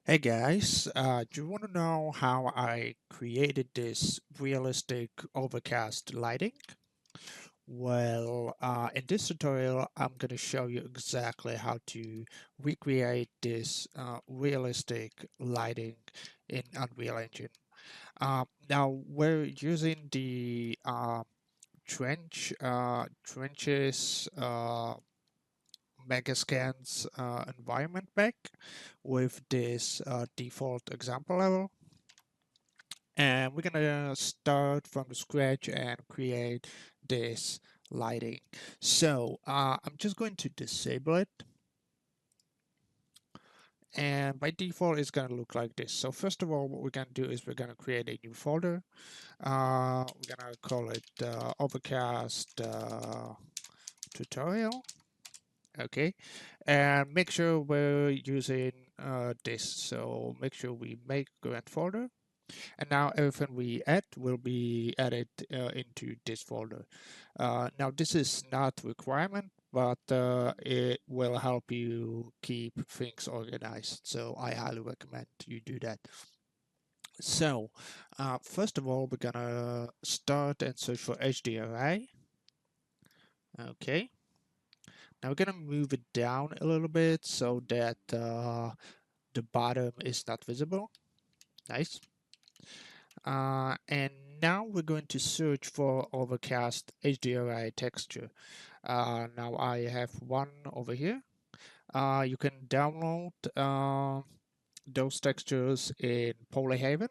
Hey guys, do you want to know how I created this realistic overcast lighting? In this tutorial, I'm going to show you exactly how to recreate this realistic lighting in Unreal Engine. Now, we're using the trenches Megascans environment pack with this default example level. And we're gonna start from scratch and create this lighting. So I'm just going to disable it, and by default it's gonna look like this. So first of all, what we're gonna do is we're gonna create a new folder. We're gonna call it overcast tutorial. Okay, and make sure we're using this. So make sure we make current folder. And now everything we add will be added into this folder. Now this is not requirement, but it will help you keep things organized. So I highly recommend you do that. So first of all, we're gonna start and search for HDRI. Okay. Now we're gonna move it down a little bit so that the bottom is not visible. Nice. And now we're going to search for overcast HDRI texture. Now I have one over here. You can download those textures in Polyhaven.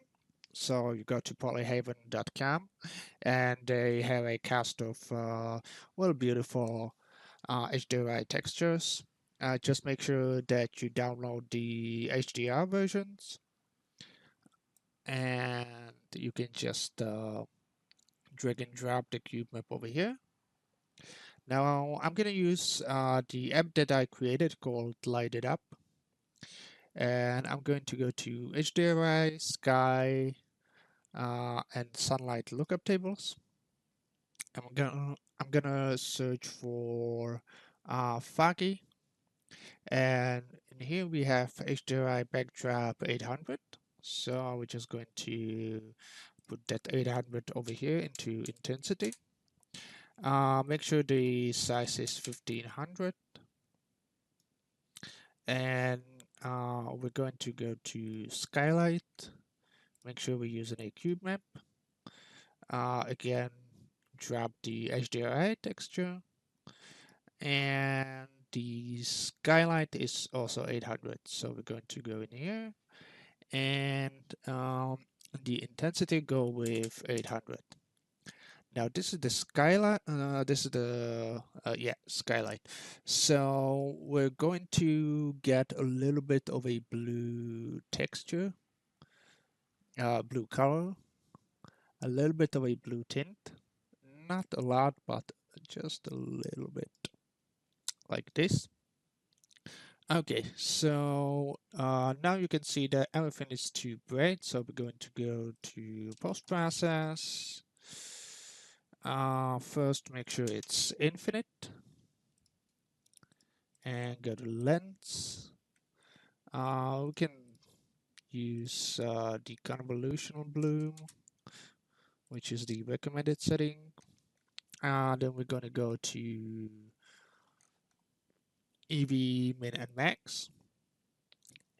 So you go to polyhaven.com and they have a cast of beautiful HDRI textures. Just make sure that you download the HDR versions, and you can just drag and drop the cube map over here. Now I'm gonna use the app that I created called Light It Up, and I'm going to go to HDRI, Sky, and Sunlight lookup tables. I'm gonna search for foggy, and in here we have HDRI backdrop 800. So we're just going to put that 800 over here into intensity. Make sure the size is 1500, and we're going to go to skylight. Make sure we're using a cube map. Again, drop the HDRI texture, and the skylight is also 800. So we're going to go in here, and the intensity go with 800. Now this is the skylight. This is the skylight. So we're going to get a little bit of a blue texture, blue color, a little bit of a blue tint. Not a lot, but just a little bit, like this. Okay, so now you can see that everything is too bright. So we're going to go to post process. First, make sure it's infinite, and go to lens. We can use the convolutional bloom, which is the recommended setting. Then we're going to go to EV min and max.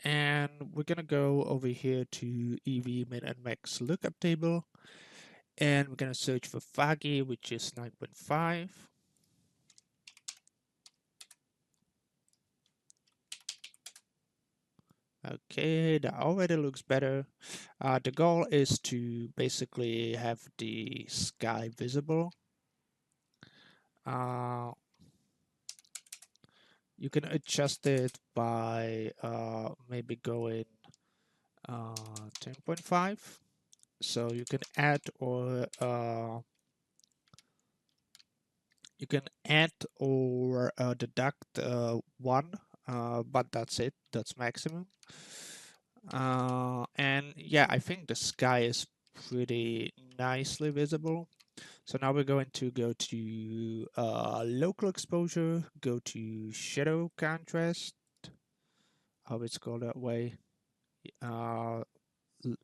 And we're going to go over here to EV min and max lookup table. And we're going to search for foggy, which is 9.5. Okay, that already looks better. The goal is to basically have the sky visible. You can adjust it by maybe going 10.5. So you can add or deduct one, but that's it. That's maximum. And yeah, I think the sky is pretty nicely visible. So now we're going to go to local exposure, go to shadow contrast. How it's called that way. uh,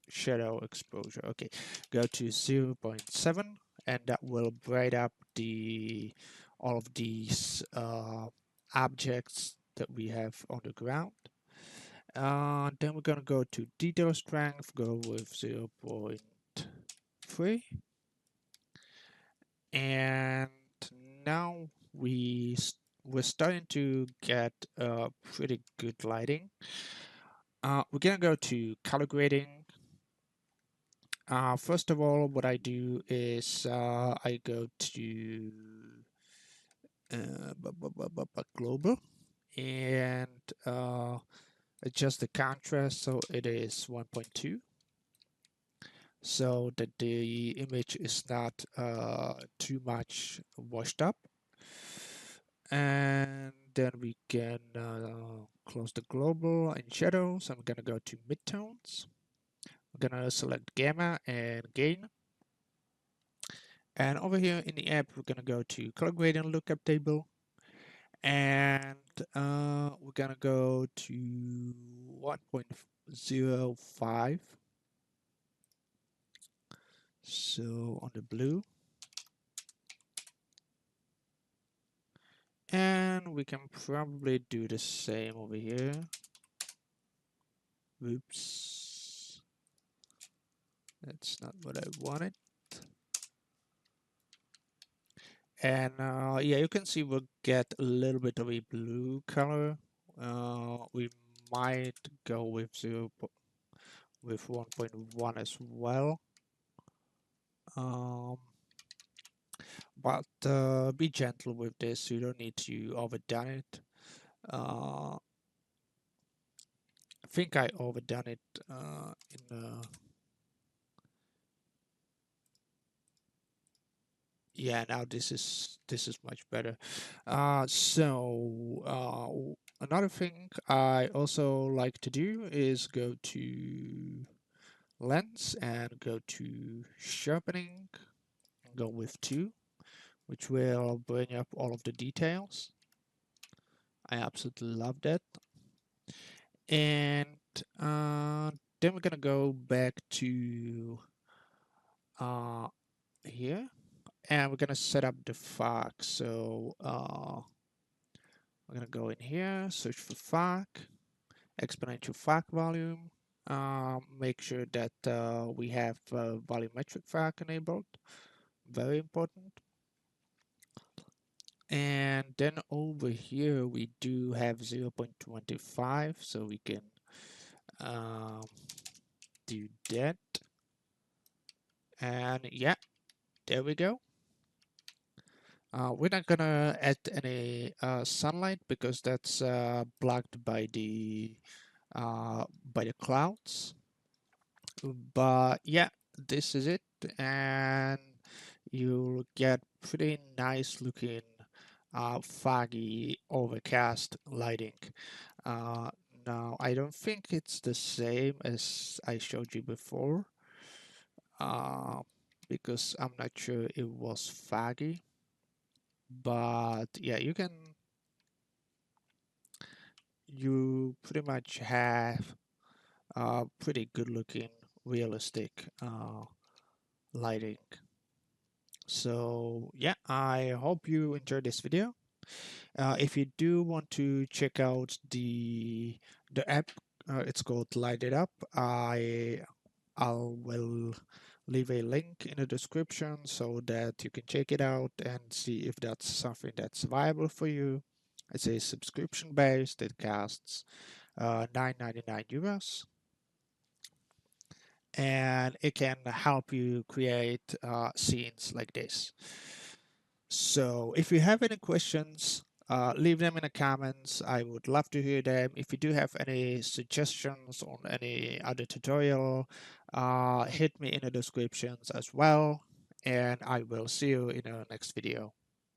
shadow exposure. Okay, go to 0.7, and that will brighten up the all of these objects that we have on the ground. Then we're gonna go to detail strength, go with 0.3, and now we're starting to get pretty good lighting. We're gonna go to color grading. First of all, what I do is I go to global and adjust the contrast so it is 1.2, so that the image is not too much washed up. And then we can close the global and shadows. I'm gonna go to midtones. I'm gonna select gamma and gain. And over here in the app, we're gonna go to color gradient lookup table, and we're gonna go to 1.05. So on the blue, and we can probably do the same over here. Oops, that's not what I wanted. And yeah, you can see we'll get a little bit of a blue color. We might go with 1.1 as well. But be gentle with this. You don't need to overdone it. I think I overdone it yeah, now this is much better. Another thing I also like to do is go to lens and go to sharpening, go with 2, which will bring up all of the details. I absolutely love that. And then we're gonna go back to here, and we're gonna set up the fog. So we're gonna go in here, search for fog, exponential fog volume. Make sure that we have volumetric fog enabled. Very important. And then over here we do have 0.25, so we can do that. And yeah, there we go. We're not gonna add any sunlight because that's blocked by the clouds. But yeah, this is it, and you'll get pretty nice looking foggy overcast lighting. Uh, Now I don't think it's the same as I showed you before, uh, because I'm not sure it was foggy. But yeah, you pretty much have pretty good looking realistic lighting. So yeah, I hope you enjoyed this video. If you do want to check out the app, it's called Light It Up. I will leave a link in the description so that you can check it out and see if that's something that's viable for you. It's a subscription based. It costs 9.99 euros, and it can help you create scenes like this. So if you have any questions, leave them in the comments. I would love to hear them. If you do have any suggestions on any other tutorial, hit me in the descriptions as well. And I will see you in the next video.